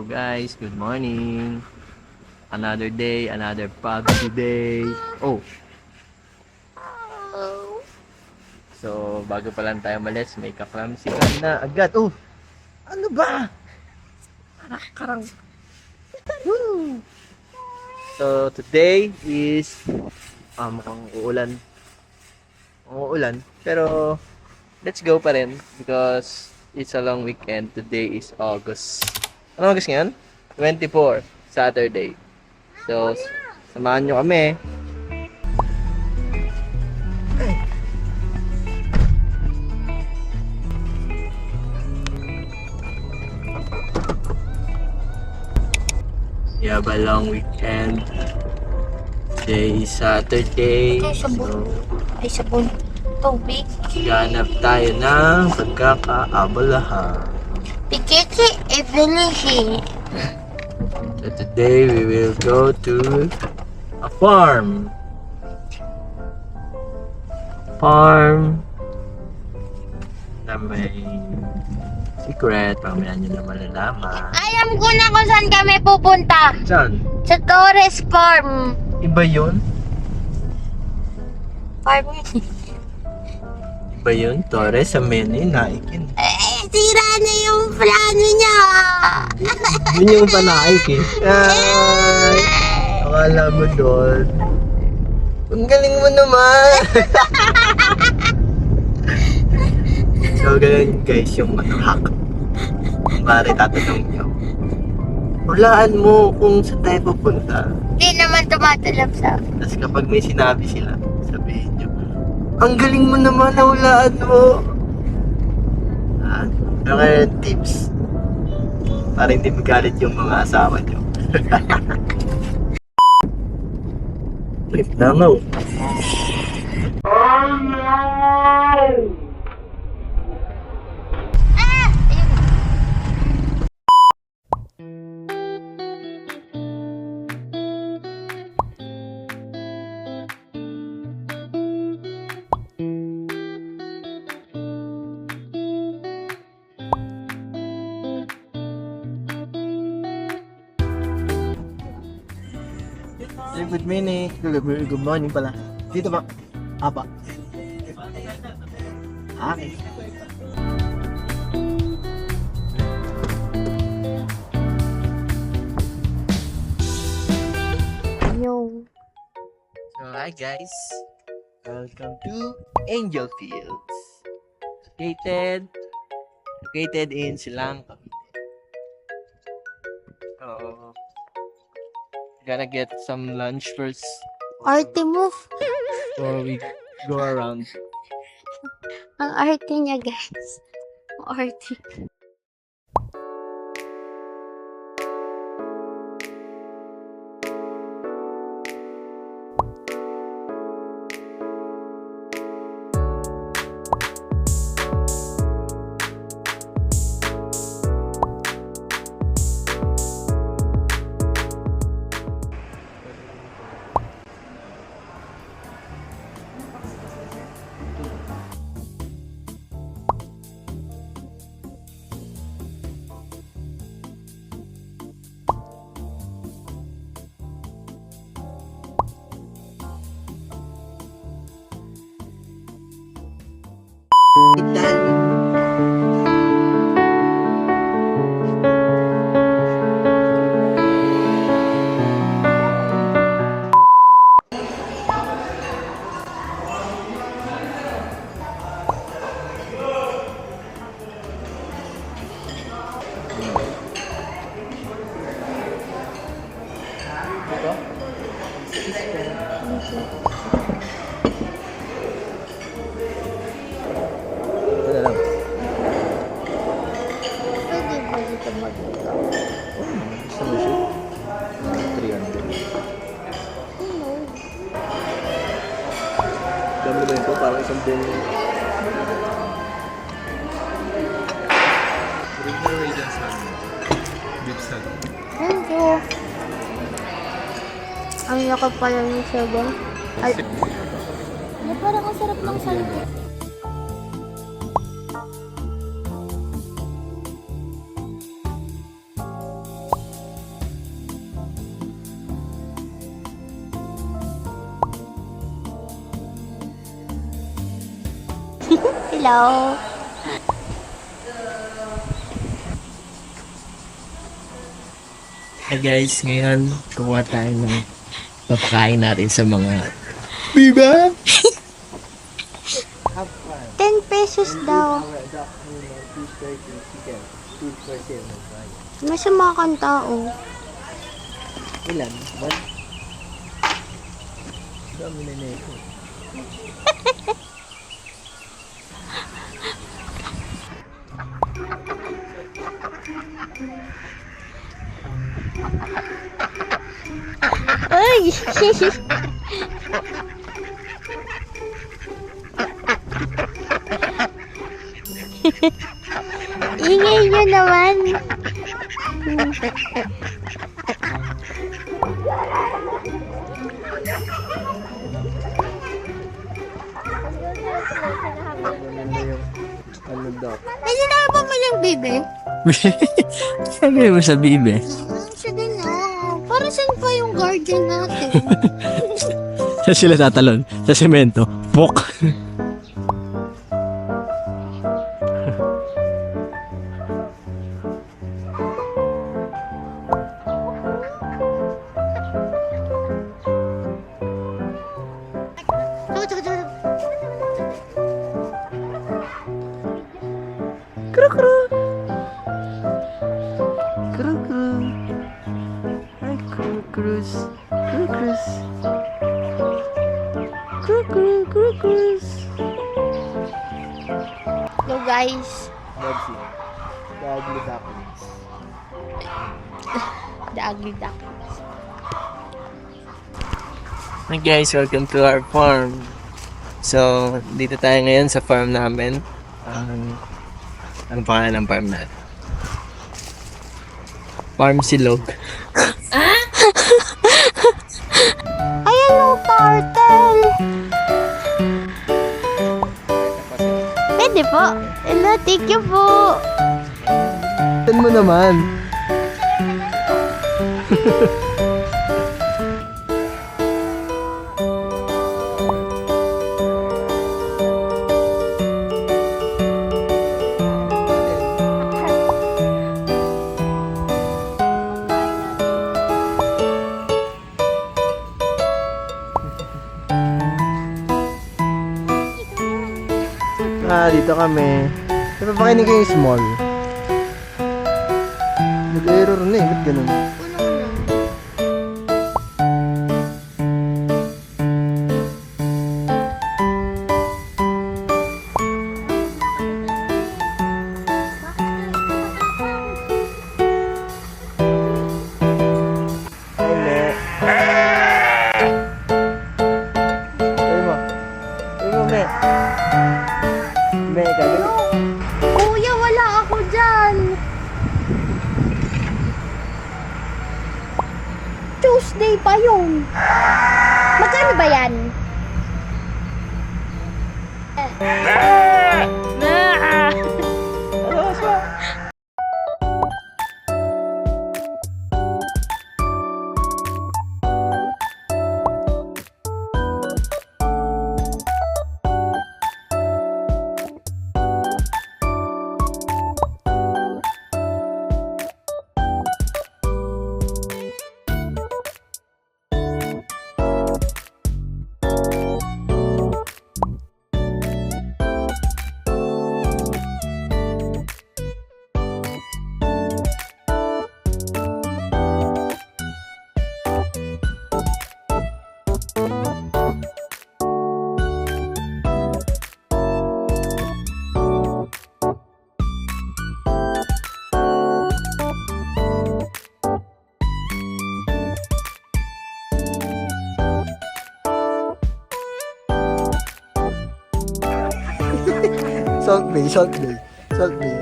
guys, good morning. Another day, another PUBG day. Oh. So, bago pa lang tayo malis, may kaklamsikan na agad. Oh. Ano ba? Karang. Woo. So, today is mukhang uulan. Uulan, pero let's go pa rin because it's a long weekend. Today is August. Ano August ngayon? 24, Saturday. So, samahan nyo kami. We have a long weekend. Today is Saturday. Ay, sabon. Tubig. Ganap tayo ng pagkakaabalahan. Pikiki, ebilihi. So today we will go to a farm. Farm na may secret. Pamaya nyo na malalaman. Alam ko na kung saan kami pupunta. Saan? Sa Torres Farm. Iba yun? Farm. Iba yun? Torres sa Meni, naikin. Sira na yung plano niya. Yun yung panaik eh. Ay, akala mo doon. Ang galing mo naman. So, ganun guys yung hack. Kung bari tatanong nyo. Hulaan mo kung saan tayo pupunta. Hindi naman tumatalab sa akin. Tapos kapag may sinabi sila, sabihin nyo, ang galing mo naman, nahulaan mo. Ano kaya yung tips? Para hindi magalit yung mga asawa nyo. Wait, nangaw. Good morning. Good morning pala. Dito ba? Apa. Okay. Yo. So, hi guys. Welcome to Angel Fields. Located in Silang, Cavite. So, gotta get some lunch first Arte mo. before we go around. Ang arte niya, guys. Ang arte. Ano lang? Pwede ba dito mag-ito? Gusto mo siya? 300. Hello. Dami naman ito, parang isang buong... Thank you. Ang yakap pala ng sabon. Ay. Parang ang sarap ng salita. Hello. Hi guys, ngayon kukuha tayo ng papakain natin sa mga biba. 10 pesos daw. Masama kang tao. Ilan? One? Dami na ito. Ay! Ingay nyo naman. Ano daw? May sinama mo yung bibe? Sabi mo sa bibe. Sige na. Para saan pa yung guardian natin? Sa sila tatalon. Sa semento. Pok! Kru kru. Kru kru. Ay kru krus. Kru krus. Kru kru kru krus. Hello guys. Babsi. The ugly ducklings. The ugly ducklings. Hi guys, welcome to our farm. So, dito tayo ngayon sa farm namin. Ano pangalan ng farm natin? Farm Silog. Ayan yung turtle. Pwede po. Hello, thank you po. Saan mo naman? Dito kami. Napapakainin ko yung small. Nag-error na eh. Ba't ganun? Hi, Me. Sabi mo. Sabi mo, Me. Me, gagawin. Kuya, wala ako dyan. Tuesday pa yun. Magkano ba yan? Ano siya? Salt Bay, Salt Bay, Salt Bay.